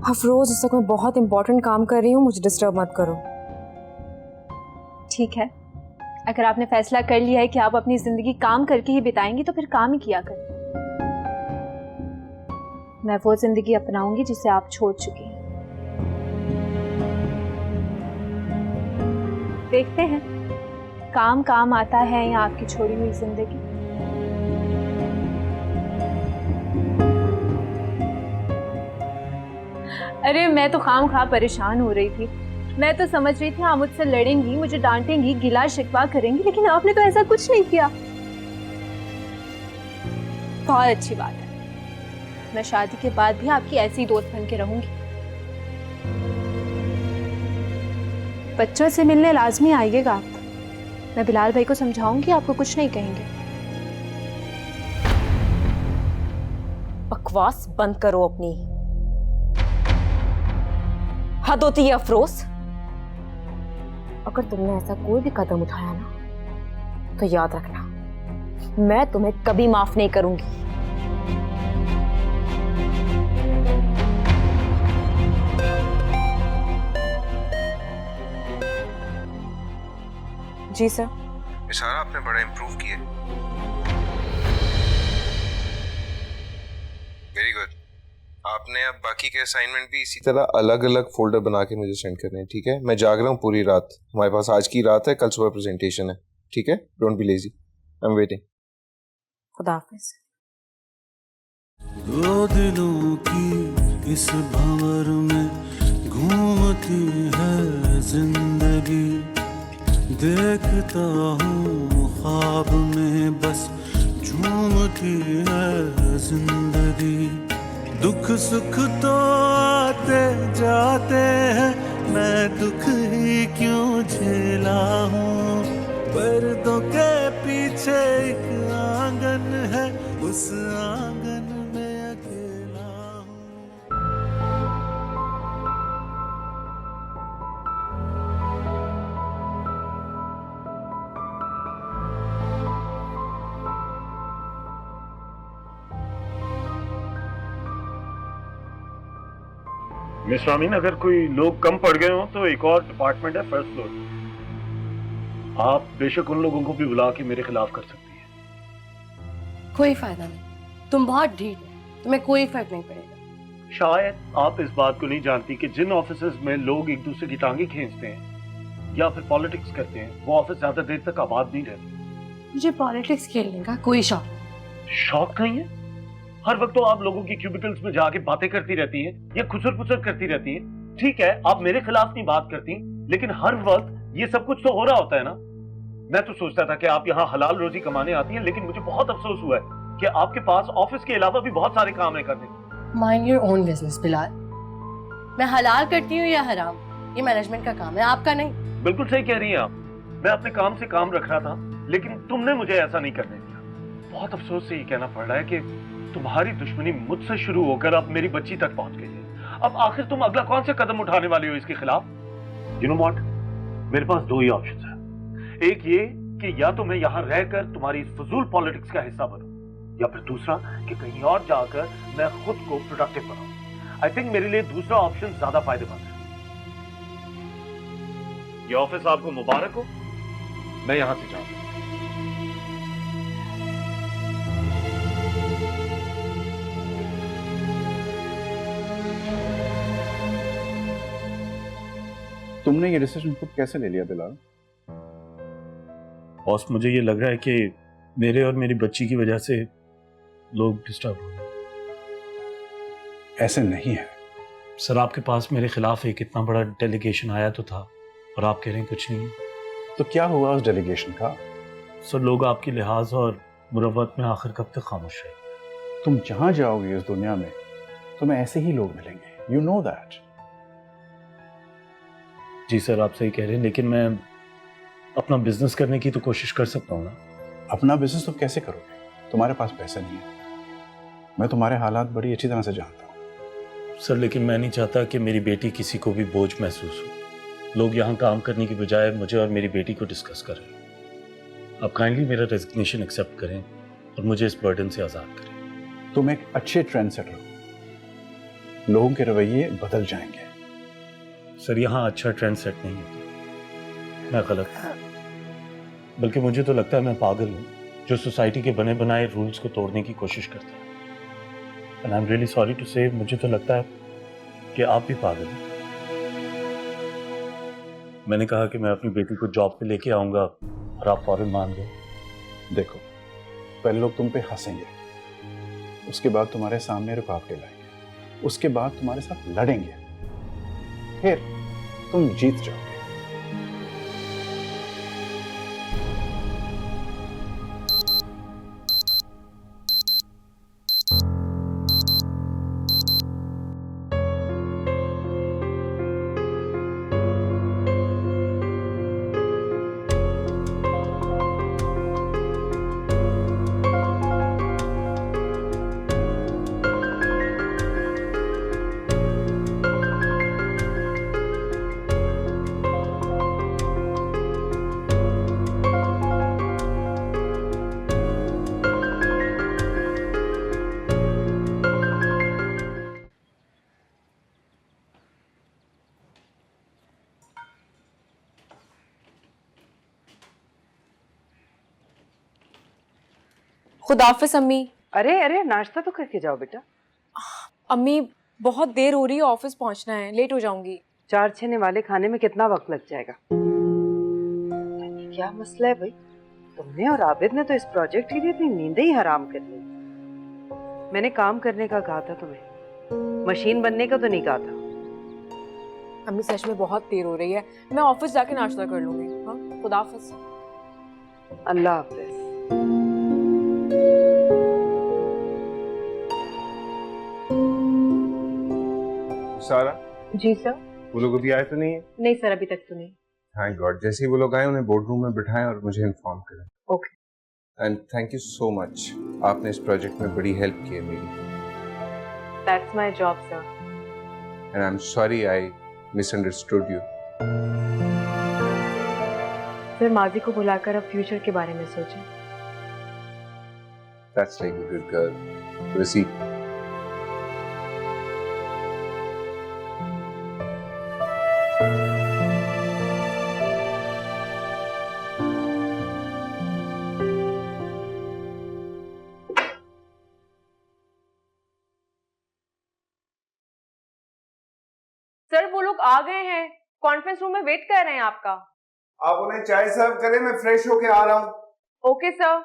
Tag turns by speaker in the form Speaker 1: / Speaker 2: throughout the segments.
Speaker 1: अफरोज, इस वक्त मैं बहुत इंपॉर्टेंट काम कर रही हूँ, मुझे डिस्टर्ब मत करो।
Speaker 2: ठीक है, अगर आपने फैसला कर लिया है कि आप अपनी जिंदगी काम करके ही बिताएंगी तो फिर काम ही किया करें। मैं वो जिंदगी अपनाऊंगी जिसे आप छोड़ चुकी हैं। देखते हैं काम काम आता है या आपकी छोड़ी हुई जिंदगी। अरे मैं तो खामखा परेशान हो रही थी। मैं तो समझ रही थी आप मुझसे लड़ेंगी, मुझे डांटेंगी, गिला शिकवा करेंगी, लेकिन आपने तो ऐसा कुछ नहीं किया। बहुत अच्छी बात है, मैं शादी के बाद भी आपकी ऐसी दोस्त बन के रहूंगी। बच्चों से मिलने लाजमी आइएगा आप। मैं बिलाल भाई को समझाऊंगी, आपको कुछ नहीं कहेंगे।
Speaker 1: बकवास बंद करो अपनी, हद होती है अफरोज। अगर तुमने ऐसा कोई भी कदम उठाया ना तो याद रखना, मैं तुम्हें कभी माफ नहीं करूंगी। जी सर।
Speaker 3: इशारा आपने बड़ा इम्प्रूव किया। Very good. आपने अब बाकी के असाइनमेंट भी इसी तरह अलग अलग फोल्डर बना के मुझे सेंड करने हैं, ठीक है? मैं जाग रहा हूँ पूरी रात, हमारे पास आज की रात है, कल सुबह प्रेजेंटेशन है, ठीक है? Don't be lazy, I am waiting.
Speaker 1: खुदा हाफिज।
Speaker 4: दो दिलों की इस भंवर में घूमती है जिंदगी, देखता हूँ ख्वाब में बस झूमती है जिंदगी। दुख सुख तो आते जाते हैं, मैं दुख ही क्यों झेला हूँ। पर्दों के पीछे एक आंगन है, उस आंगन में अकेला हूँ।
Speaker 5: मिस रामीन, अगर कोई लोग कम पड़ गए हो तो एक और डिपार्टमेंट है फर्स्ट फ्लोर। आप बेशक उन लोगों को भी बुला के मेरे खिलाफ कर सकती है।
Speaker 6: कोई फायदा नहीं, तुम बहुत ढीठ हो, तुम्हें कोई फर्क नहीं पड़ेगा।
Speaker 5: शायद आप इस बात को नहीं जानती कि जिन ऑफिसेज में लोग एक दूसरे की टांगे खींचते हैं या फिर पॉलिटिक्स करते हैं, वो ऑफिस ज्यादा देर तक आबाद नहीं रहते।
Speaker 6: मुझे पॉलिटिक्स खेलने का कोई शौक नहीं।
Speaker 5: शौक नहीं है? हर वक्त तो आप लोगों की क्यूबिकल्स में जाके बातें करती रहती हैं या खुसर पुसर करती रहती हैं। ठीक है, आप मेरे खिलाफ नहीं बात करती, लेकिन हर वक्त ये सब कुछ तो हो रहा होता है ना। मैं तो सोचता था कि आप यहाँ हलाल रोजी कमाने आती हैं, लेकिन मुझे बहुत अफसोस हुआ है कि आपके पास ऑफिस के अलावा भी बहुत सारे काम है करने।
Speaker 6: Mind your own business Bilal. मैं हलाल करती हूँ या हराम, ये मैनेजमेंट का काम है, आपका नहीं।
Speaker 5: बिल्कुल सही कह रही हैं आप। मैं अपने काम से काम रख रहा था, लेकिन तुमने मुझे ऐसा नहीं करने दिया। बहुत अफसोस से ये कहना पड़ रहा है कि तुम्हारी दुश्मनी मुझसे शुरू होकर अब मेरी बच्ची तक पहुंच गई है। अब आखिर तुम अगला कौन से कदम उठाने वाली हो इसके खिलाफ? यू नो व्हाट, मेरे पास दो ही ऑप्शंस हैं। एक ये कि या तो मैं यहाँ रहकर तुम्हारी फजूल पॉलिटिक्स का हिस्सा बनूं, या फिर दूसरा कि कहीं और जाकर मैं खुद को प्रोडक्टिव बनाऊं। आई थिंक मेरे लिए दूसरा ऑप्शन ज्यादा फायदेमंद है। ये ऑफिस आपको मुबारक हो, मैं यहां से जाऊंगा।
Speaker 7: तुमने ये डिसीजन खुद कैसे ले लिया बिलाल?
Speaker 5: बॉस, मुझे ये लग रहा है कि मेरे और मेरी बच्ची की वजह से लोग डिस्टर्ब हो गए।
Speaker 7: ऐसे नहीं है
Speaker 5: सर, आपके पास मेरे खिलाफ एक इतना बड़ा डेलीगेशन आया तो था और आप कह रहे हैं कुछ नहीं।
Speaker 7: तो क्या हुआ उस डेलीगेशन का?
Speaker 5: सर, लोग आपकी लिहाज और मुरव्वत में आखिर कब तक खामोश रहेंगे?
Speaker 7: तुम जहां जाओगे इस दुनिया में तुम्हें ऐसे ही लोग मिलेंगे, यू नो दैट।
Speaker 5: जी सर, आप सही कह रहे हैं, लेकिन मैं अपना बिजनेस करने की तो कोशिश कर सकता हूँ ना।
Speaker 7: अपना बिजनेस तुम कैसे करोगे? तुम्हारे पास पैसा नहीं है। मैं तुम्हारे हालात बड़ी अच्छी तरह से जानता हूँ।
Speaker 5: सर, लेकिन मैं नहीं चाहता कि मेरी बेटी किसी को भी बोझ महसूस हो। लोग यहाँ काम करने की बजाय मुझे और मेरी बेटी को डिस्कस कर रहे हैं। आप काइंडली मेरा रेजिग्नेशन एक्सेप्ट करें और मुझे इस बर्डन से आज़ाद करें।
Speaker 7: तुम एक अच्छे ट्रेंड सेटर हो, लोगों के रवैये बदल जाएंगे।
Speaker 5: सर यहाँ अच्छा ट्रेंड सेट नहीं होता। मैं गलत हूँ, बल्कि मुझे तो लगता है मैं पागल हूँ जो सोसाइटी के बने बनाए रूल्स को तोड़ने की कोशिश करता है। And I am really sorry to say, मुझे तो लगता है कि आप भी पागल हैं। मैंने कहा कि मैं अपनी बेटी को जॉब पे लेके आऊंगा और आप फौरन मान गए।
Speaker 7: देखो, पहले लोग तुम पे हंसेंगे, उसके बाद तुम्हारे सामने रुकावटें लाएंगे, उसके बाद तुम्हारे साथ लड़ेंगे, फिर तुम जीत जाओगे।
Speaker 1: खुदाफिज अम्मी।
Speaker 8: अरे अरे, नाश्ता तो करके जाओ बेटा।
Speaker 1: अम्मी बहुत देर हो रही है, ऑफिस पहुंचना है, लेट हो जाऊंगी।
Speaker 8: 4 छेने वाले खाने में कितना वक्त लग जाएगा? क्या मसला है भाई? तुमने और आबिद ने तो इस प्रोजेक्ट के लिए अपनी नींदें ही हराम कर ली। मैंने काम करने का कहा था तुम्हें, मशीन बनने का तो नहीं कहा था।
Speaker 1: अम्मी सच में बहुत देर हो रही है, मैं ऑफिस जाके नाश्ता कर लूंगी। हाँ, खुदाफिज।
Speaker 8: अल्लाह हाफिज।
Speaker 3: सारा,
Speaker 2: जी सर।
Speaker 3: वो लोग अभी आए तो नहीं है?
Speaker 2: नहीं सर, अभी तक तो नहीं।
Speaker 3: Thank God. जैसे ही वो लोग आए उन्हें बोर्ड रूम में बिठाएं और मुझे इन्फॉर्म करें।
Speaker 2: Okay.
Speaker 3: And thank you so much, आपने इस प्रोजेक्ट में बड़ी हेल्प की है मेरी।
Speaker 2: That's my job sir.
Speaker 3: And I am sorry I misunderstood you.
Speaker 2: Sir माजी को भुलाकर अब फ्यूचर के बारे में सोचें।
Speaker 3: That's like a good girl. वैसी
Speaker 1: सर वो लोग आ गए हैं, कॉन्फ्रेंस रूम में वेट कर रहे हैं आपका।
Speaker 3: आप उन्हें चाय सर्व करें, मैं फ्रेश होके आ रहा हूँ।
Speaker 1: Okay sir.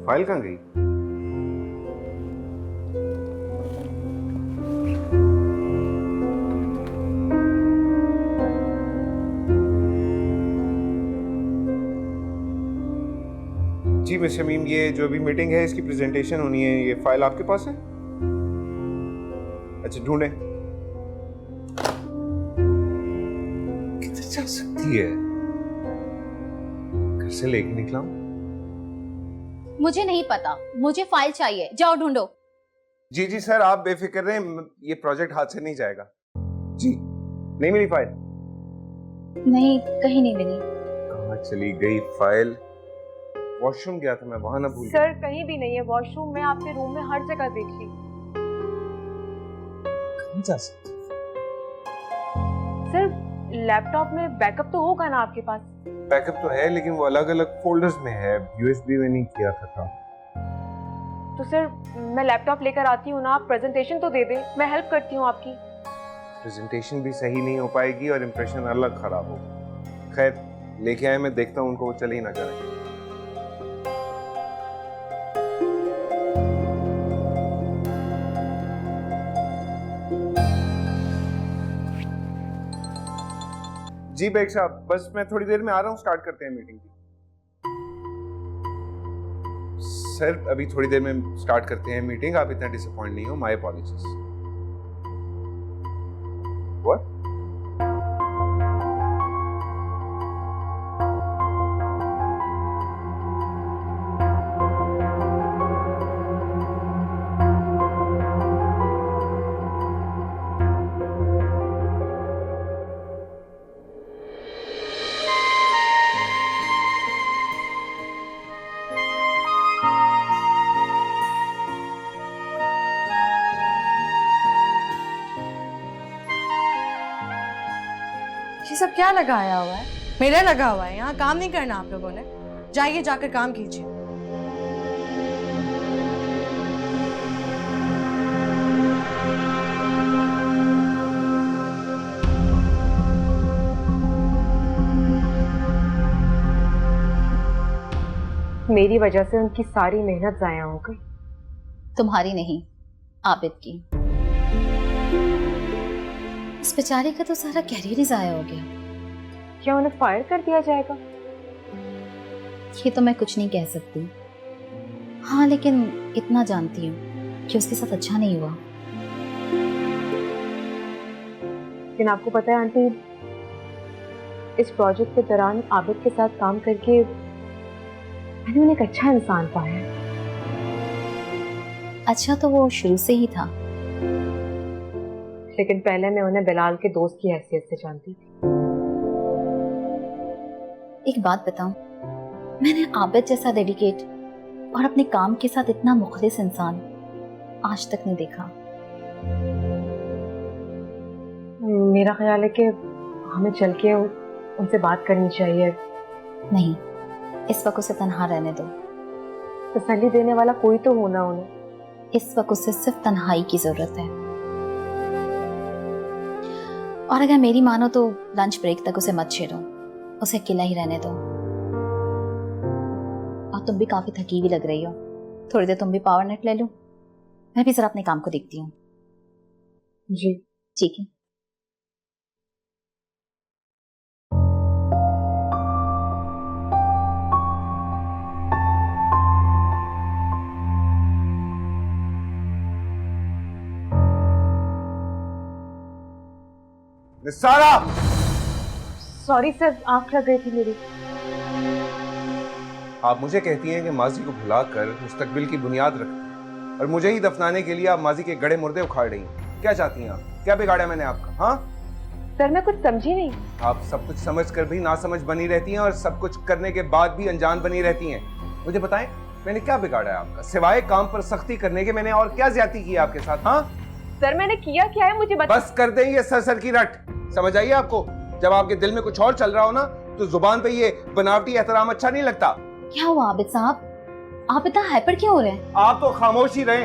Speaker 3: फाइल कहाँ गई? जी मिस्टर मीम, ये जो अभी मीटिंग है इसकी प्रेजेंटेशन होनी है, ये फाइल आपके पास है? अच्छा ढूंढे। किधर जा सकती है? घर से लेके निकला हूं।
Speaker 9: मुझे नहीं पता, मुझे फाइल चाहिए, जाओ ढूंढो।
Speaker 3: जी जी सर, आप बेफिक्र रहें, ये प्रोजेक्ट हाथ से नहीं जाएगा। जी नहीं मिली फाइल?
Speaker 9: नहीं, कहीं नहीं मिली।
Speaker 3: कहाँ चली गई फाइल? वॉशरूम गया था मैं, वहां ना भूल
Speaker 1: सर कहीं भी नहीं है, वॉशरूम में, आपके रूम में, हर जगह देख ली।
Speaker 3: कहाँ जा सकती?
Speaker 1: सर लैपटॉप में बैकअप तो होगा ना आपके पास?
Speaker 3: बैकअप तो है, लेकिन वो अलग अलग फोल्डर्स में है, यूएसबी में नहीं किया था काम।
Speaker 1: तो सर मैं लैपटॉप लेकर आती हूँ ना, आप प्रेजेंटेशन तो दे दें, मैं हेल्प करती हूँ आपकी।
Speaker 3: प्रेजेंटेशन भी सही नहीं हो पाएगी और इम्प्रेशन अलग खराब होगा। खैर लेके आए, मैं देखता हूँ उनको, वो चले ही ना जाए। जी बेग साहब, बस मैं थोड़ी देर में आ रहा हूँ, स्टार्ट करते हैं मीटिंग की। सर अभी थोड़ी देर में स्टार्ट करते हैं मीटिंग, आप इतना डिसअपॉइंट नहीं हो, माय अपॉलॉजीज। व्हाट?
Speaker 6: ये सब क्या लगाया हुआ है? मेला लगा हुआ है, यहाँ काम नहीं करना आप लोगों ने। जाइए जाकर काम कीजिए।
Speaker 1: मेरी वजह से उनकी सारी मेहनत जाया हो गई।
Speaker 9: तुम्हारी नहीं, आबिद की। इस बेचारे का तो सारा कैरियर ही जाया हो गया।
Speaker 1: क्या उन्हें फायर कर दिया जाएगा?
Speaker 9: ये तो मैं कुछ नहीं कह सकती। हाँ, लेकिन इतना जानती हूँ कि उसके साथ अच्छा नहीं हुआ।
Speaker 1: लेकिन आपको पता है आंटी, इस प्रोजेक्ट के दौरान आबिद के साथ काम करके मैंने उन्हें एक अच्छा इंसान पाया।
Speaker 9: अच्छा तो वो शुरू से ही था,
Speaker 1: लेकिन पहले मैं उन्हें बिलाल के दोस्त की हैसियत से जानती थी।
Speaker 9: एक बात बताऊं, मैंने आबिद जैसा डेडिकेट और अपने काम के साथ इतना मुखलिस इंसान आज तक नहीं देखा।
Speaker 1: मेरा ख्याल है कि हमें चल के उनसे बात करनी चाहिए।
Speaker 9: नहीं, इस वक्त उसे तन्हा रहने दो।
Speaker 1: तसल्ली देने वाला कोई तो होना उन्हें।
Speaker 9: इस वक्त उसे सिर्फ तन्हाई की जरूरत है। और अगर मेरी मानो तो लंच ब्रेक तक उसे मत छेड़ो, उसे अकेला ही रहने दो। और तुम भी काफी थकी हुई लग रही हो, थोड़ी देर तुम भी पावर नेट ले लो। मैं भी जरा अपने काम को देखती हूँ।
Speaker 1: जी
Speaker 9: ठीक है।
Speaker 3: सारा,
Speaker 1: सॉरी सर, आंख लग गई थी मेरी।
Speaker 3: आप मुझे कहती हैं कि माजी को भुलाकर मुस्तकबिल की बुनियाद रखें, और मुझे ही दफनाने के लिए आप माजी के गड़े मुर्दे उखाड़ रही हैं। क्या चाहती हैं आप? क्या बिगाड़ा मैंने आपका? हाँ
Speaker 1: सर, मैं कुछ समझी नहीं।
Speaker 3: आप सब कुछ समझ कर भी नासमझ बनी रहती हैं, और सब कुछ करने के बाद भी अनजान बनी रहती हैं। मुझे बताएं, मैंने क्या बिगाड़ा है आपका? सिवाय काम पर सख्ती करने के मैंने और क्या ज्यादती की आपके साथ? हाँ
Speaker 1: सर, मैंने किया क्या है मुझे बता।
Speaker 3: बस कर देंगे सर सर की रट। समझ आइए आपको? जब आपके दिल में कुछ और चल रहा हो ना, तो जुबान पे ये बनावटी एहतराम अच्छा नहीं लगता।
Speaker 9: क्या हुआ आबिद साहब, आप इतना हाइपर क्यों हो रहे हैं?
Speaker 3: आप तो खामोश ही रहे।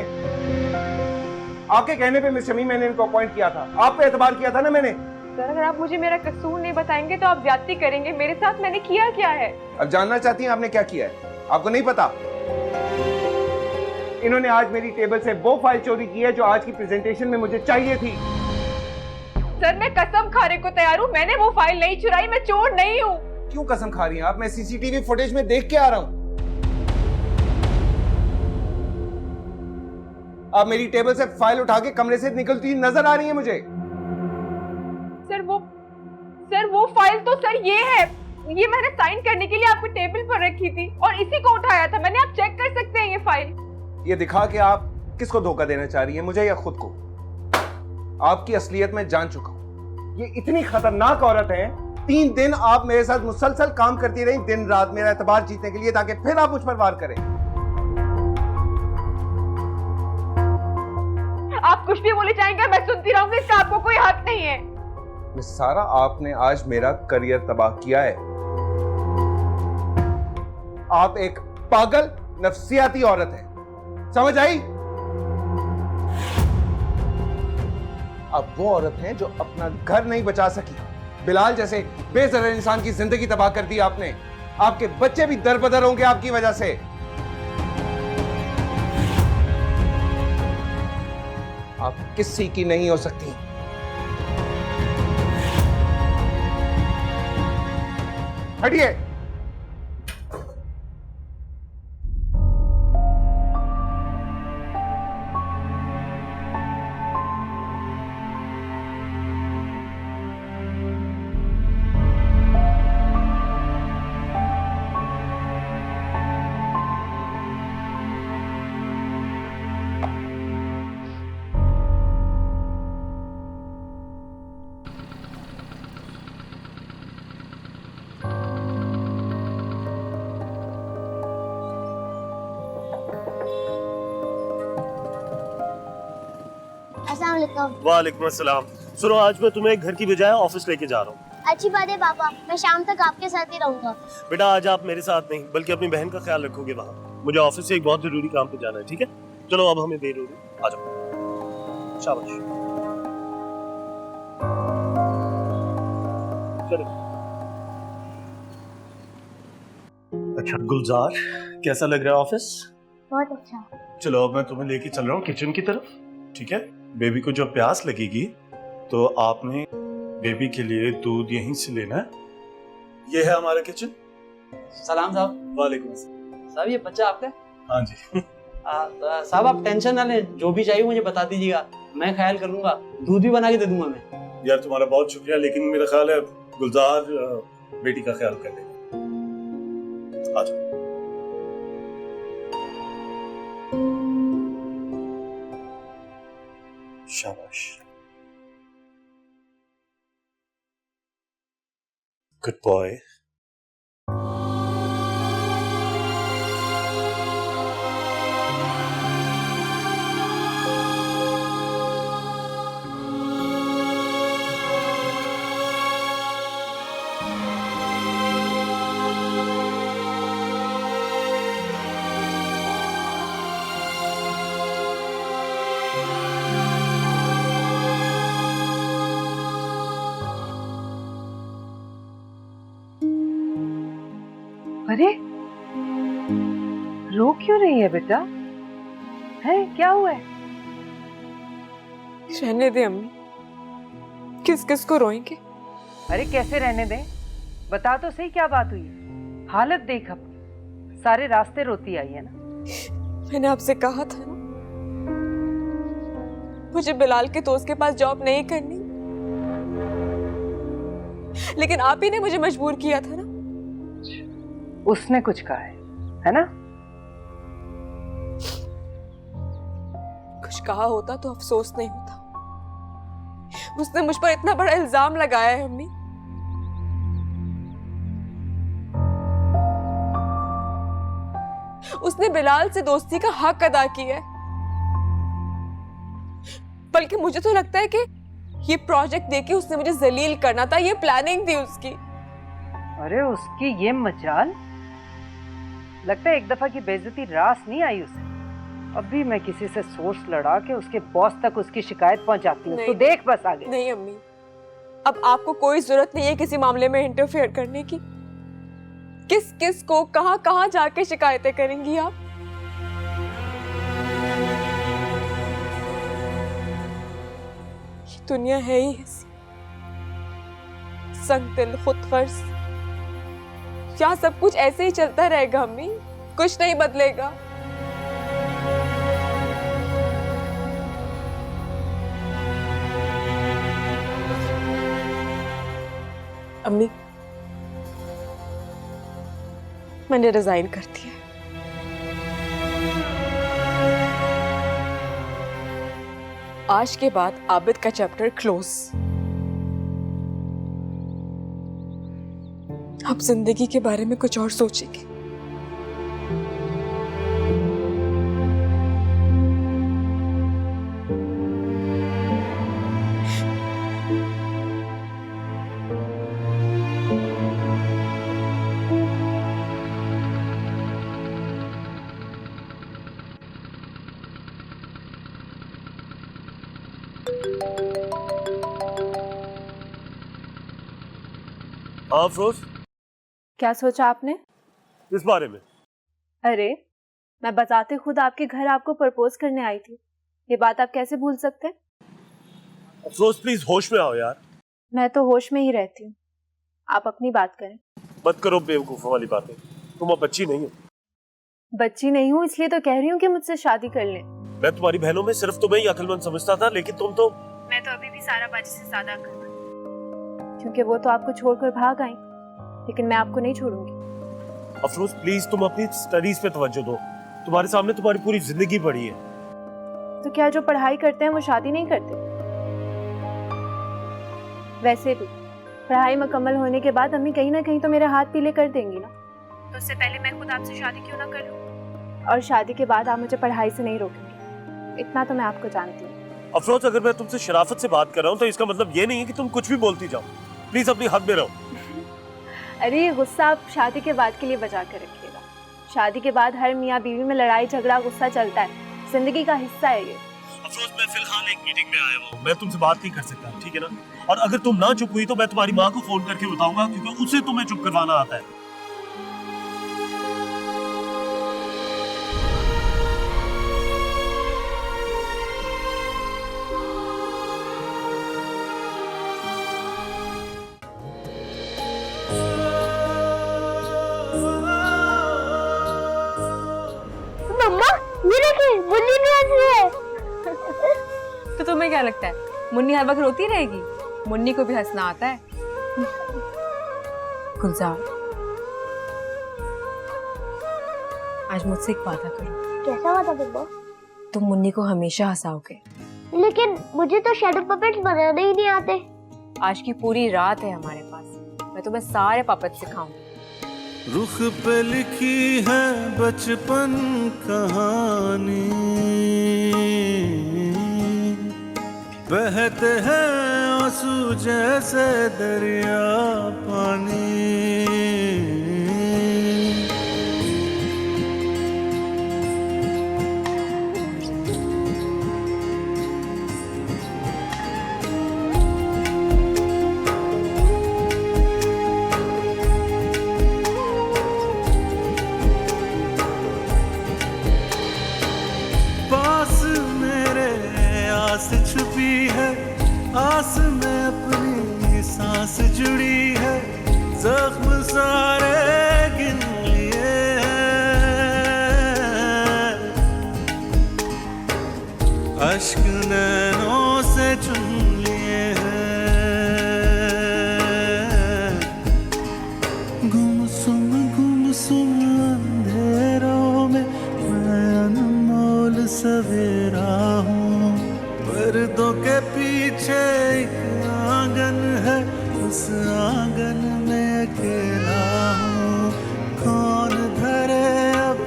Speaker 3: आपके कहने पे मिस शमी मैंने इनको अपॉइंट किया था, आप पे एतबार किया था ना मैंने।
Speaker 1: सर, अगर आप मुझे मेरा कसूर नहीं बताएंगे तो आप ज्यादती करेंगे मेरे साथ। मैंने किया क्या है?
Speaker 3: अब जानना चाहती हैं आपने क्या किया है? आपको नहीं पता? इन्होंने आज मेरी टेबल से वो फाइल चोरी की है जो आज की प्रेजेंटेशन में मुझे चाहिए थी।
Speaker 1: सर, मैं कसम खाने को तैयार हूँ, मैंने वो फाइल नहीं चुराई, मैं चोर नहीं हूँ।
Speaker 3: क्यों कसम खा रही हैं आप? मैं सीसीटीवी फुटेज में देख के आ रहा हूं। आप मेरी टेबल से फाइल उठा के कमरे से निकलती नजर आ रही है मुझे।
Speaker 1: सर वो फाइल तो सर ये है, ये मैंने साइन करने के लिए आपकी टेबल पर रखी थी और इसी को उठाया था मैंने। आप चेक कर सकते हैं ये फाइल।
Speaker 3: ये दिखा के आप किसको धोखा देना चाह रही हैं, मुझे या खुद को? आपकी असलियत में जान चुका हूं। ये इतनी खतरनाक औरत है। 3 दिन आप मेरे साथ मुसलसल काम करती रही, दिन रात मेरा एतबार जीतने के लिए, ताकि फिर आप मुझ पर वार करें।
Speaker 1: आप कुछ भी बोले जाएंगे, मैं सुनती रहूंगी, इसका आपको कोई हक नहीं है।
Speaker 3: मिस सारा, आपने आज मेरा करियर तबाह किया है। आप एक पागल नफसियाती औरत हैं, समझ आई? आप वो औरत हैं जो अपना घर नहीं बचा सकी। बिलाल जैसे बेजर इंसान की जिंदगी तबाह कर दी आपने। आपके बच्चे भी दरबदर होंगे आपकी वजह से। आप किसी की नहीं हो सकती। हटिए।
Speaker 10: वालेकुम अस्सलाम। सुनो, आज मैं तुम्हें घर की बजाय ऑफिस लेके जा रहा हूँ। अच्छी बात है पापा, मैं शाम तक आपके साथ ही रहूंगा।
Speaker 5: बेटा आज आप मेरे साथ नहीं बल्कि अपनी बहन का ख्याल रखोगे वहाँ। मुझे ऑफिस से एक बहुत जरूरी काम पे जाना है, ठीक है? चलो अब हमें देर हो रही, आ जाओ। शाबाश। चलो। अच्छा गुलजार, कैसा लग रहा है ऑफिस?
Speaker 10: बहुत अच्छा।
Speaker 5: चलो अब मैं तुम्हें लेके चल रहा हूँ किचन की तरफ, ठीक है? बेबी को जब प्यास लगेगी तो आपने बेबी के लिए दूध यहीं से लेना है। ये है हमारा किचन।
Speaker 11: सलाम साहब।
Speaker 5: वालेकुम अस्सलाम।
Speaker 11: साहब ये बच्चा आपका?
Speaker 5: हाँ जी।
Speaker 11: साहब आप टेंशन ना लें, जो भी चाहिए मुझे बता दीजिएगा, मैं ख्याल कर लूंगा। दूध भी बना के दे दूंगा मैं।
Speaker 5: यार तुम्हारा बहुत शुक्रिया, लेकिन मेरा ख्याल है गुलजार बेटी का ख्याल कर लेगा। आ जाओ। शाबाश। Good boy.
Speaker 8: अरे रो क्यों रही है बेटा? है क्या हुआ है?
Speaker 1: रहने दे अम्मी, किस किस को रोएंगे?
Speaker 8: अरे कैसे रहने दें? बता तो सही क्या बात हुई है? हालत देख अपनी, सारे रास्ते रोती आई है ना।
Speaker 1: मैंने आपसे कहा था ना, मुझे बिलाल के दोस्त के पास जॉब नहीं करनी, लेकिन आप ही ने मुझे मजबूर किया था ना।
Speaker 8: उसने कुछ कहा है ना?
Speaker 1: कुछ कहा होता तो अफसोस नहीं होता। उसने मुझ पर इतना बड़ा इल्जाम लगाया है अम्मी। उसने बिलाल से दोस्ती का हक अदा किया है, बल्कि मुझे तो लगता है कि ये प्रोजेक्ट देके उसने मुझे जलील करना था, ये प्लानिंग थी उसकी।
Speaker 8: अरे उसकी ये मजाल, लगता है एक दफा की बेइज्जती रास नहीं आई उसे। अभी मैं किसी से सोर्स लड़ा के उसके बॉस तक उसकी शिकायत पहुंचाती हूँ, तो देख बस आगे।
Speaker 1: नहीं अम्मी, अब आपको कोई जरूरत नहीं है किसी मामले में इंटरफेयर करने की। किस किस को कहां कहां जाके शिकायतें करेंगी आप? ये दुनिया है ही ऐसी, संग दिल खुद गर्ज। क्या सब कुछ ऐसे ही चलता रहेगा अम्मी? कुछ नहीं बदलेगा। अम्मी, मैंने रिजाइन कर दिया। आज के बाद आबिद का चैप्टर क्लोज। अब जिंदगी के बारे में कुछ और सोचेंगे।
Speaker 5: हाँ अफरोज,
Speaker 2: क्या सोचा आपने?
Speaker 5: इस बारे में?
Speaker 2: अरे मैं बताते खुद आपके घर आपको प्रपोज करने आई थी, ये बात आप कैसे भूल सकते हैं?
Speaker 5: अफरोज प्लीज होश में आओ यार।
Speaker 2: मैं तो होश में ही रहती हूँ, आप अपनी बात करें।
Speaker 5: मत करो बेवकूफों वाली बातें, तुम अब बच्ची नहीं हो।
Speaker 2: बच्ची नहीं हूँ इसलिए तो कह रही हूँ कि मुझसे शादी कर लें।
Speaker 5: मैं तुम्हारी बहनों में सिर्फ तुम्हें ही अक्लमंद समझता था, लेकिन तुम तो।
Speaker 2: मैं तो अभी भी सारा बाजी से ज्यादा अक्लमंद, क्योंकि वो तो आपको छोड़कर भाग आई, लेकिन मैं आपको नहीं छोड़ूंगी।
Speaker 5: अफरोज प्लीज तुम अपनी स्टडीज पे तवज्जो दो, तुम्हारे सामने तुम्हारी पूरी जिंदगी पड़ी है।
Speaker 2: तो क्या जो पढ़ाई करते हैं वो शादी नहीं करते? वैसे भी पढ़ाई मुकम्मल होने के बाद अम्मी कहीं ना कहीं तो मेरे हाथ पीले कर देंगी ना, तो उससे पहले मैं खुद आपसे शादी क्यों ना कर लूं? और शादी के बाद आप मुझे पढ़ाई से नहीं रोकेंगे, इतना तो मैं आपको जानती हूँ।
Speaker 5: अफरोज अगर मैं तुमसे शराफत से बात कर रहा हूँ तो इसका मतलब ये नहीं है कि तुम कुछ भी बोलती जाओ। प्लीज अपनी हद में रहो।
Speaker 2: अरे ये गुस्सा आप शादी के बाद के लिए बचा कर रखिएगा। शादी के बाद हर मियाँ बीवी में लड़ाई झगड़ा गुस्सा चलता है, जिंदगी का हिस्सा है ये।
Speaker 5: अफरोज, मैं फिलहाल एक मीटिंग में आया हूँ, मैं तुमसे बात नहीं कर सकता, ठीक है ना? और अगर तुम ना चुप हुई तो मैं तुम्हारी माँ को फोन करके बताऊंगा, क्योंकि उसे तुम्हें चुप करवाना आता है।
Speaker 10: मम्मा ये देखिए मुन्नी रोती है।
Speaker 1: तो तुम्हें क्या लगता है मुन्नी हर वक्त रोती रहेगी? मुन्नी को भी हंसना आता है। गुलजार, आज मुझसे एक वादा करो।
Speaker 10: कैसा वादा मम्मा?
Speaker 1: तुम मुन्नी को हमेशा हंसाओगे।
Speaker 10: लेकिन मुझे तो शैडो पपेट्स बनाने ही नहीं आते।
Speaker 1: आज की पूरी रात है हमारे पास, मैं तुम्हें सारे पपेट सिखाऊंगी।
Speaker 4: रुख पे लिखी है बचपन कहानी, बहते हैं आंसू जैसे दरिया पानी। आस छुपी है, आस में अपनी सांस जुड़ी है, जख्म सारे गिन लिए हैं, अश्क नैनों से चुन लिए हैं। गुमसुम अंधेरों में मैं अनमोल सवेरा हूँ, पर्दों के पीछे एक आंगन है, उस आंगन में अकेला हूँ। कौन धरे अब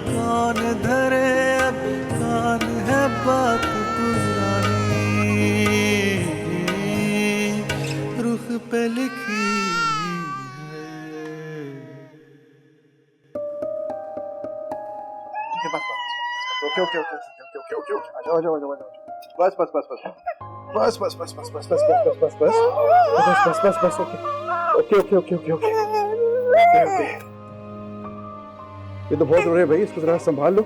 Speaker 4: कौन धरे अब, कौन है बात पुरानी, रुख पे लिखी
Speaker 7: okay okay okay okay okay okay आ जाओ बस बस बस बस बस बस बस बस बस बस बस बस बस बस बस okay okay okay okay okay okay. ये तो बहुत रो रहे भाई, इसको जरा संभाल लो।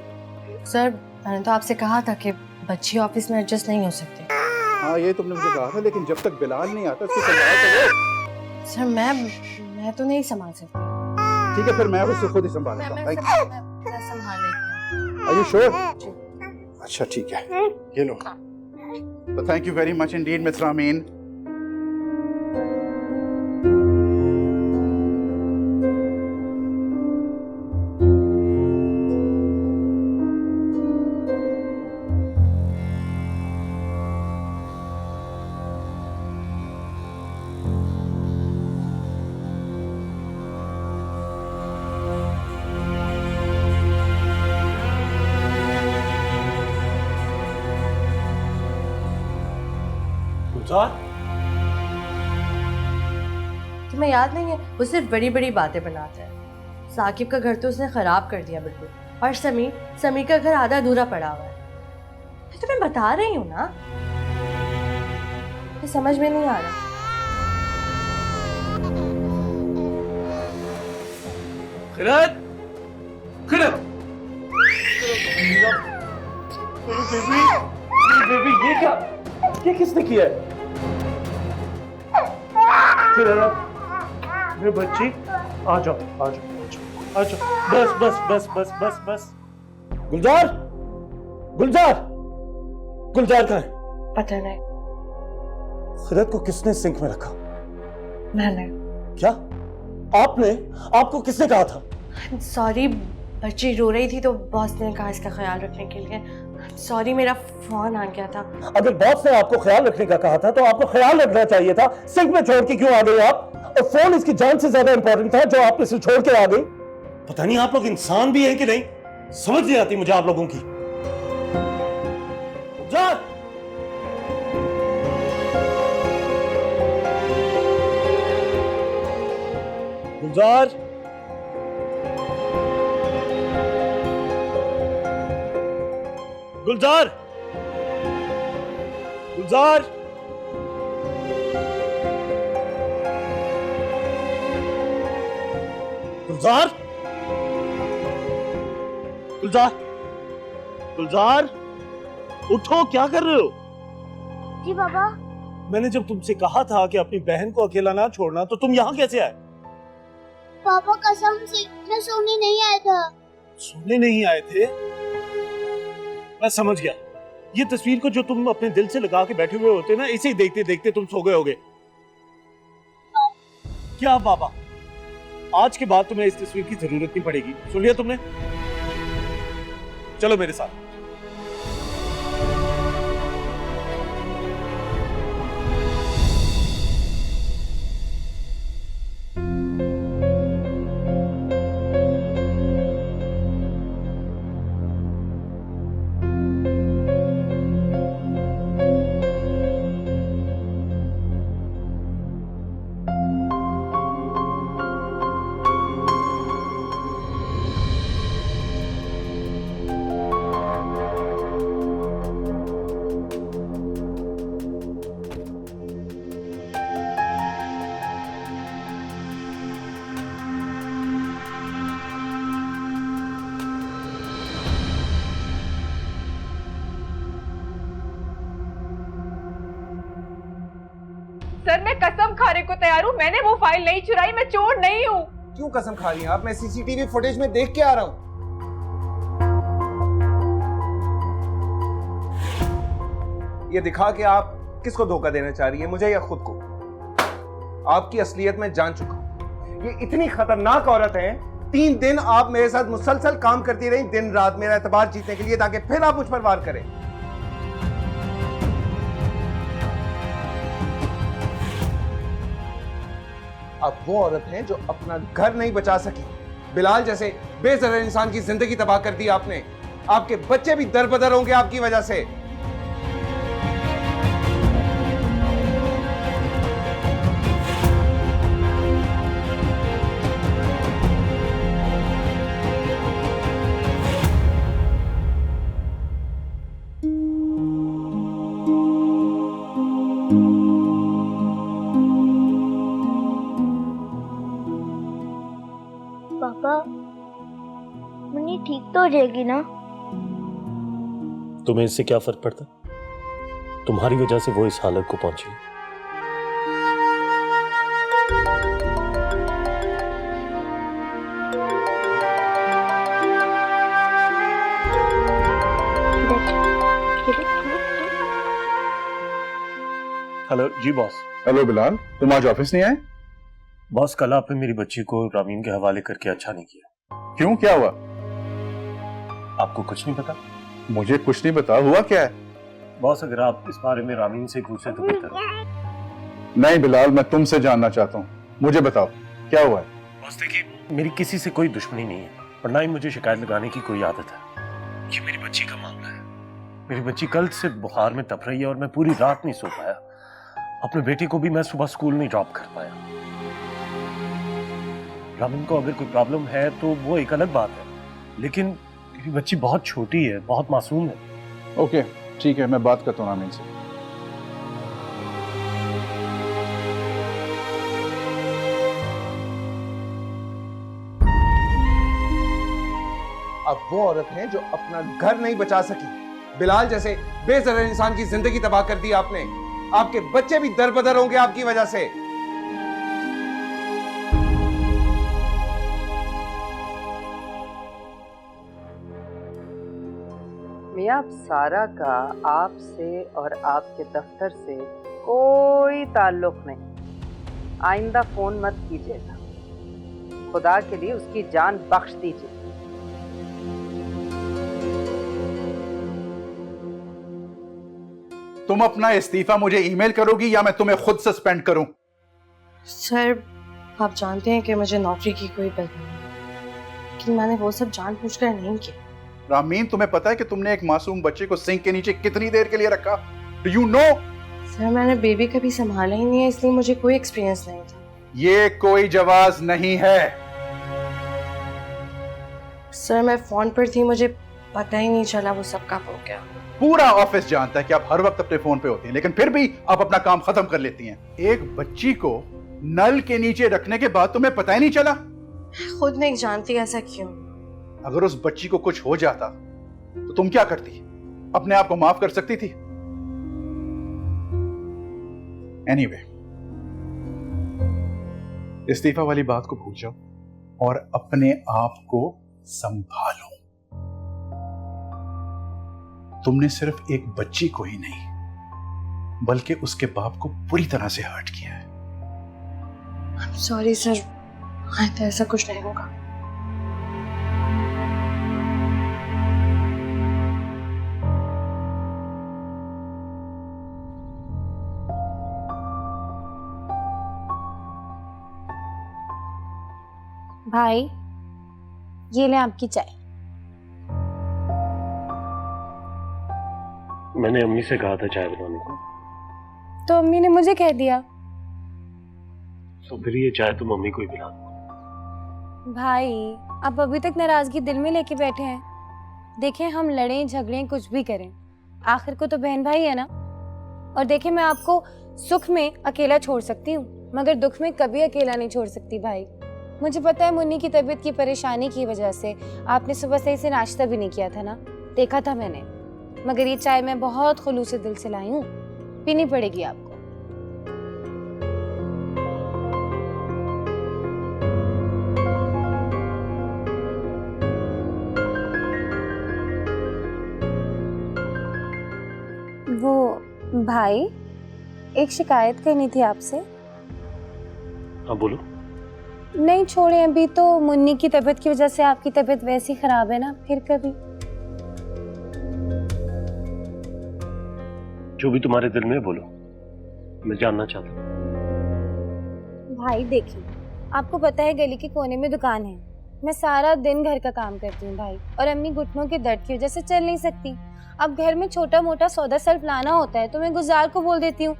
Speaker 6: सर, मैंने तो आपसे कहा था कि बच्ची ऑफिस में एडजस्ट नहीं हो सकती।
Speaker 7: हाँ ये तुमने मुझे कहा था, लेकिन जब तक बिलाल नहीं आता उसको संभाल तो।
Speaker 6: सर मैं तो नहीं संभाल सकती।
Speaker 7: ठीक है फिर मैं उसे खुद ही संभाल लेता हूँ।
Speaker 6: मैं संभाल लेती हूँ।
Speaker 7: Are you sure? अच्छा ठीक है, ये लो। तो thank you very much Indeed miss Ramin.
Speaker 6: तुम्हें याद नहीं है, वो सिर्फ बड़ी बड़ी बातें बनाता है। साकिब का घर तो उसने खराब कर दिया बिल्कुल, और समी का घर आधा अधूरा पड़ा हुआ है। मैं तुम्हें बता रही हूँ ना, ये समझ में नहीं आ रहा।
Speaker 5: खिरत, खिरत, बेबी ये क्या, ये किसने किया है? मेरे बच्ची आ जाओ आ जाओ आ जाओ, बस बस बस बस बस बस। गुलजार, गुलजार, गुलजार कहाँ है?
Speaker 6: पता नहीं।
Speaker 5: खिरत को किसने सिंक में रखा?
Speaker 6: मैंने।
Speaker 5: क्या? आपने? आपको किसने कहा था?
Speaker 6: सॉरी, बच्ची रो रही थी तो बॉस ने कहा इसका ख्याल रखने के लिए। सॉरी, मेरा फोन आ गया था।
Speaker 5: अगर बॉस ने आपको ख्याल रखने का कहा था तो आपको ख्याल रखना चाहिए था। सिंक में छोड़ के क्यों आ गई आप? और फोन इसकी जान से ज्यादा इंपॉर्टेंट था जो आप इसे छोड़ के आ गई। पता नहीं आप लोग इंसान भी हैं कि नहीं, समझ नहीं आती मुझे आप लोगों की। जा गुलजार, गुलजार, गुलजार, गुलजार, गुलजार, गुलजार, उठो, क्या कर रहे हो?
Speaker 10: जी पापा।
Speaker 5: मैंने जब तुमसे कहा था कि अपनी बहन को अकेला ना छोड़ना, तो तुम यहाँ कैसे आए?
Speaker 10: पापा कसम से मैं सोने नहीं आया था।
Speaker 5: सोने नहीं आए थे? मैं समझ गया। ये तस्वीर को जो तुम अपने दिल से लगा के बैठे हुए होते ना, इसे ही देखते देखते तुम सो गए होगे। क्या बाबा, आज के बाद तुम्हें इस तस्वीर की जरूरत नहीं पड़ेगी, सुन लिया तुमने? चलो मेरे साथ।
Speaker 1: सर मैं कसम खाने को तैयार हूँ, मैंने वो फाइल नहीं चुराई, मैं चोर नहीं हूँ।
Speaker 7: क्यों कसम खा रही हैं आप? मैं सीसीटीवी फुटेज में देख के आ रहा हूं। ये दिखा कि आप किसको धोखा देना चाह रही है, मुझे या खुद को? आपकी असलियत में जान चुका हूं। ये इतनी खतरनाक औरत है। 3 दिन आप मेरे साथ मुसलसल काम करती रही, दिन रात मेरा एतबार जीतने के लिए, ताकि फिर आप मुझ पर वार करें। आप वो औरत हैं जो अपना घर नहीं बचा सकी। बिलाल जैसे बेजर इंसान की जिंदगी तबाह कर दी आपने। आपके बच्चे भी दरबदर होंगे आपकी वजह से।
Speaker 10: पापा मुन्नी ठीक तो हो जाएगी ना?
Speaker 5: तुम्हें इससे क्या फर्क पड़ता? तुम्हारी वजह से वो इस हालत को पहुंची। हेलो जी बॉस।
Speaker 7: हेलो बिलाल, तुम आज ऑफिस नहीं आए?
Speaker 5: बॉस, कल आपने मेरी बच्ची को रामीन के हवाले करके अच्छा नहीं किया।
Speaker 7: क्यों, क्या हुआ?
Speaker 5: आपको कुछ नहीं पता?
Speaker 7: मुझे कुछ नहीं पता। हुआ क्या है?
Speaker 5: बॉस, अगर आप इस बारे में रामीन से पूछें तो बेहतर होगा।
Speaker 7: नहीं बिलाल, मैं तुमसे जानना चाहता हूँ, मुझे बताओ क्या हुआ है।
Speaker 5: बॉस देखिए, मेरी किसी से कोई दुश्मनी नहीं है और ना ही मुझे शिकायत लगाने की कोई आदत है। ये मेरी बच्ची का मामला है। मेरी बच्ची कल से बुखार में तप रही है और मैं पूरी रात नहीं सो पाया। अपने बेटे को भी मैं सुबह स्कूल नहीं ड्रॉप कर पाया। रामीन को अगर कोई प्रॉब्लम है तो वो एक अलग बात है, लेकिन मेरी बच्ची बहुत छोटी है, बहुत मासूम है।
Speaker 7: ओके ठीक है, मैं बात करता हूँ रामीन से। अब वो औरत है जो अपना घर नहीं बचा सकी। बिलाल जैसे बेजर इंसान की जिंदगी तबाह कर दी आपने। आपके बच्चे भी दरबदर होंगे आपकी वजह से।
Speaker 8: मियां, अब सारा का आपसे और आपके दफ्तर से कोई ताल्लुक नहीं। आइंदा फोन मत कीजिएगा। खुदा के लिए उसकी जान बख्श दीजिए।
Speaker 7: तुम अपना इस्तीफा मुझे ईमेल करोगी या मैं तुम्हें खुद सस्पेंड करूं?
Speaker 6: सर, आप जानते हैं कि मुझे नौकरी की कोई पता नहीं, लेकिन मैंने वो सब जानबूझकर नहीं किया।
Speaker 7: रामीन, तुम्हें पता है कि तुमने एक मासूम बच्चे को सिंक के नीचे कितनी देर के लिए रखा? Do you know?
Speaker 6: सर, मैंने बेबी कभी संभाला ही नहीं है, इसलिए मुझे कोई एक्सपीरियंस नहीं था।
Speaker 7: ये कोई जवाब नहीं है।
Speaker 6: सर मैं फोन पर थी, मुझे पता ही नहीं चला वो सब कब हो गया।
Speaker 7: पूरा ऑफिस जानता है कि आप हर वक्त अपने फोन पे होती हैं, लेकिन फिर भी आप अपना काम खत्म कर लेती हैं। एक बच्ची को नल के नीचे रखने के बाद तुम्हें पता ही नहीं चला?
Speaker 6: खुद नहीं जानती ऐसा क्यों।
Speaker 7: अगर उस बच्ची को कुछ हो जाता तो तुम क्या करती? अपने आप को माफ कर सकती थी? एनीवे, इस्तीफा वाली बात को भूल जाओ और अपने आप को संभालो। तुमने सिर्फ एक बच्ची को ही नहीं बल्कि उसके बाप को पूरी तरह से हर्ट किया है।
Speaker 6: सॉरी सर, आइंदा ऐसा कुछ नहीं होगा।
Speaker 2: भाई ये ले आपकी चाय।
Speaker 5: मैंने अम्मी से कहा था चाय बनाने को,
Speaker 2: तो अम्मी ने मुझे कह दिया।
Speaker 5: तो फिर ये चाय तुम मम्मी को ही पिला दो।
Speaker 2: भाई आप अभी तक नाराजगी दिल में लेके बैठे हैं। देखें, हम लड़ें झगड़ें कुछ भी करें, आखिर को तो बहन भाई है ना। और देखें, मैं आपको सुख में अकेला छोड़ सकती हूँ मगर दुख में कभी अकेला नहीं छोड़ सकती भाई। मुझे पता है मुन्नी की तबीयत की परेशानी की वजह से आपने सुबह सही से नाश्ता भी नहीं किया था ना, देखा था मैंने। मगर ये चाय मैं बहुत खुलूस से दिल से लाई हूँ, पीनी पड़ेगी आपको। वो भाई, एक शिकायत करनी थी आपसे।
Speaker 5: हाँ बोलो।
Speaker 2: नहीं छोड़े, अभी तो मुन्नी की तबीयत की वजह से आपकी तबीयत वैसी खराब है ना, फिर कभी।
Speaker 5: जो भी तुम्हारे दिल में बोलो, मैं जानना चाहता हूँ।
Speaker 2: भाई देखिए, आपको पता है गली के कोने में दुकान है। मैं सारा दिन घर का काम करती हूँ भाई, और अम्मी घुटनों के दर्द की वजह से चल नहीं सकती। अब घर में छोटा मोटा सौदा सर्फ लाना होता है तो मैं गुजार को बोल देती हूँ,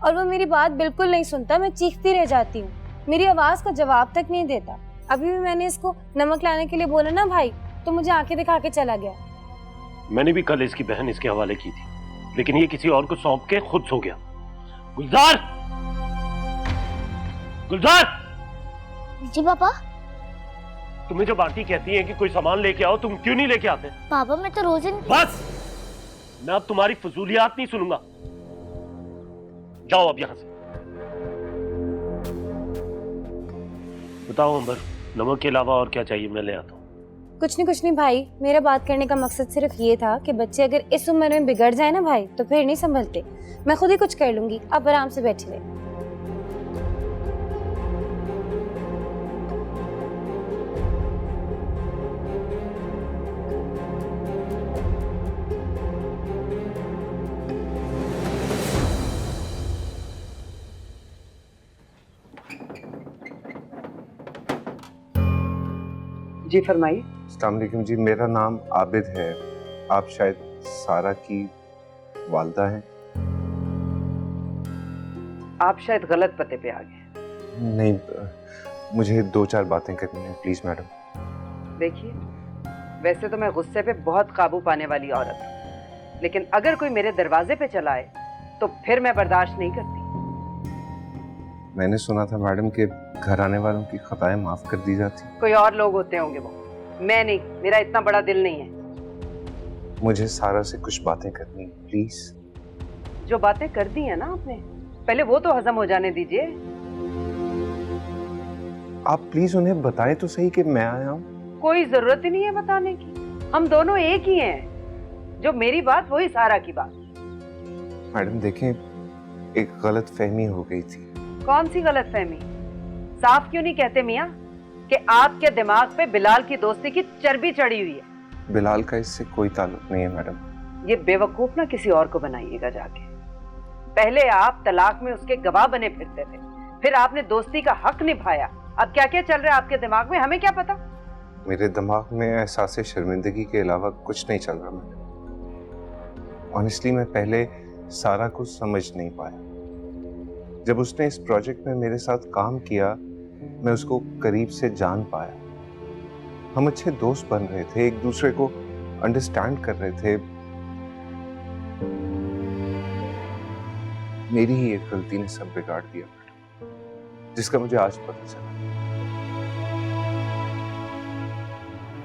Speaker 2: और वो मेरी बात बिल्कुल नहीं सुनता। मैं चीखती रह जाती हूँ, मेरी आवाज का जवाब तक नहीं देता। अभी भी मैंने इसको नमक लाने के लिए बोला ना भाई, तो मुझे आंखें दिखा के चला गया।
Speaker 5: मैंने भी कल इसकी बहन इसके हवाले की थी, लेकिन ये किसी और को सौंप के खुद सो गया। गुलजार! गुलजार!
Speaker 10: जी पापा।
Speaker 5: तुम्हें जब आंटी कहती है कि कोई सामान लेके आओ, तुम क्यों नहीं लेके आते?
Speaker 10: पापा मैं तो रोज
Speaker 5: बस, मैं अब तुम्हारी फजूलियात नहीं सुनूंगा। जाओ अब यहां से। बताओ अंबर, नमक के अलावा और क्या चाहिए? मैं ले आता हूँ।
Speaker 2: कुछ नहीं भाई, मेरा बात करने का मकसद सिर्फ ये था कि बच्चे अगर इस उम्र में बिगड़ जाए ना भाई, तो फिर नहीं संभलते। मैं खुद ही कुछ कर लूंगी, आप आराम से बैठे रहे।
Speaker 8: जी फरमाइए।
Speaker 3: अस्सलाम वालेकुम जी, मेरा नाम आबिद है। आप शायद सारा की वालदा हैं?
Speaker 8: आप शायद गलत पते पे आ गए।
Speaker 3: नहीं, मुझे 2-4 बातें करनी है प्लीज मैडम।
Speaker 8: देखिए, वैसे तो मैं गुस्से पे बहुत काबू पाने वाली औरत हूँ, लेकिन अगर कोई मेरे दरवाजे पे चला आए तो फिर मैं बर्दाश्त नहीं करती।
Speaker 3: मैंने सुना था मैडम कि घर आने वालों की खताएं माफ कर दी जाती।
Speaker 8: कोई और लोग होते होंगे, वो मैं नहीं। मेरा इतना बड़ा दिल नहीं है।
Speaker 3: मुझे सारा से कुछ बातें करनी है प्लीज।
Speaker 8: जो बातें कर दी है ना आपने, पहले वो तो हजम हो जाने दीजिए।
Speaker 3: आप प्लीज उन्हें बताएं तो सही कि मैं आया हूँ।
Speaker 8: कोई जरूरत ही नहीं है बताने की, हम दोनों एक ही हैं। जो मेरी बात वही सारा की बात।
Speaker 3: मैडम देखें, एक गलत फहमी हो गई थी।
Speaker 8: कौन सी गलत फहमी? साफ क्यों नहीं कहते मियाँ कि आपके दिमाग पे बिलाल की दोस्ती की चर्बी चढ़ी हुई है?
Speaker 3: बिलाल का इससे कोई ताल्लुक नहीं है मैडम।
Speaker 8: ये बेवकूफ ना किसी और को बनाइएगा जाके। पहले आप तलाक में उसके गवाह बने फिरते थे, फिर आपने दोस्ती का हक निभाया। अब क्या क्या चल रहा है आपके दिमाग में, हमें क्या पता?
Speaker 3: मेरे दिमाग में एहसास शर्मिंदगी के अलावा कुछ नहीं चल रहा मैडम। ऑनेस्टली मैं पहले सारा को समझ नहीं पाया। जब उसने इस प्रोजेक्ट में मेरे साथ काम किया, मैं उसको करीब से जान पाया। हम अच्छे दोस्त बन रहे थे, एक दूसरे को अंडरस्टैंड कर रहे थे। मेरी ही एक गलती ने सब बिगाड़ दिया, जिसका मुझे आज पता चला।